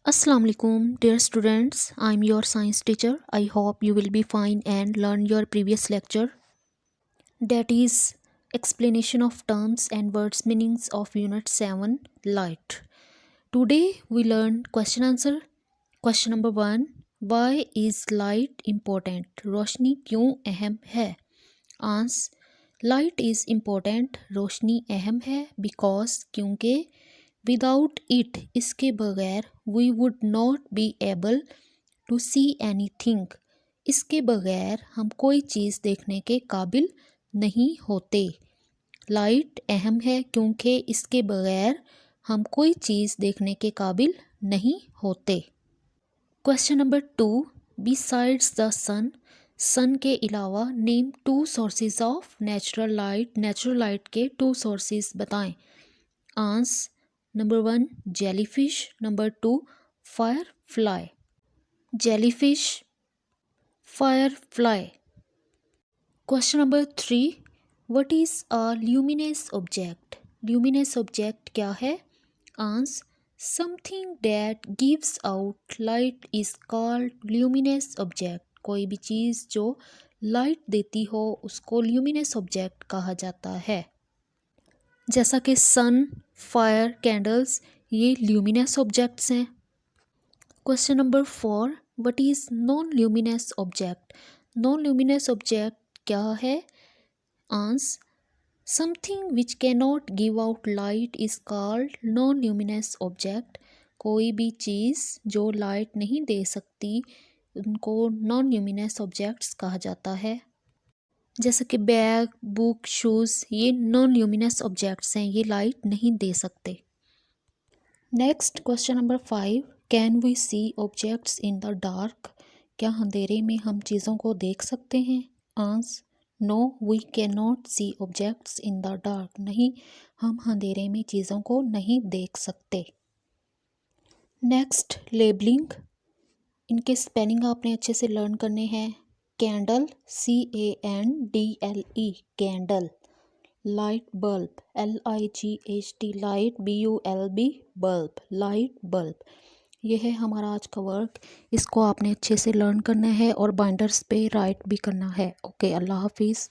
Assalamu alaikum, dear students. I'm your science teacher. I hope you will be fine and learn your previous lecture, that is explanation of terms and words meanings of unit 7 light. Today we learn question answer. Question number 1, why is light important? रोशनी क्यों अहम है? Answer, light is important, रोशनी अहम है because क्योंकि without it, इसके बगैर, we would not be able to see anything, इसके बगैर हम कोई चीज़ देखने के काबिल नहीं होते। लाइट अहम है क्योंकि इसके बगैर हम कोई चीज़ देखने के काबिल नहीं होते। क्वेश्चन नंबर 2, बिसाइड्स द सन, सन के अलावा name 2 sources of natural light, natural light के 2 सोर्सेज बताएं। Answer, number 1 jellyfish, number 2 fire fly. Jellyfish, fire fly. Question number 3, what is a luminous object? Luminous object क्या है? Answer, something that gives out light is called luminous object. कोई भी चीज़ जो light देती हो उसको ल्यूमिनस ऑब्जेक्ट कहा जाता है। जैसा कि सन, फायर, कैंडल्स, ये ल्यूमिनस ऑब्जेक्ट्स हैं। Question number 4, what is non luminous object? Non luminous object क्या है? Answer, something which can not give out light is called non luminous object. कोई भी चीज़ जो लाइट नहीं दे सकती उनको नॉन ल्यूमिनस ऑब्जेक्ट्स कहा जाता है। जैसे कि बैग, बुक, शूज़, ये नॉन ल्यूमिनस ऑब्जेक्ट्स हैं, ये लाइट नहीं दे सकते। Next question number 5, can we see objects in the dark? क्या अंधेरे में हम चीज़ों को देख सकते हैं? Answer, no we can not see objects in the dark. नहीं, हम अंधेरे में चीज़ों को नहीं देख सकते। नेक्स्ट लेबलिंग, इनके स्पेलिंग आपने अच्छे से लर्न करने हैं। Candle, CANDLE candle. Light bulb, LIGHT light, BULB bulb, light bulb. यह है हमारा आज का वर्क, इसको आपने अच्छे से लर्न करना है और बाइंडर्स पे राइट भी करना है। ओके, अल्लाह हाफिज़।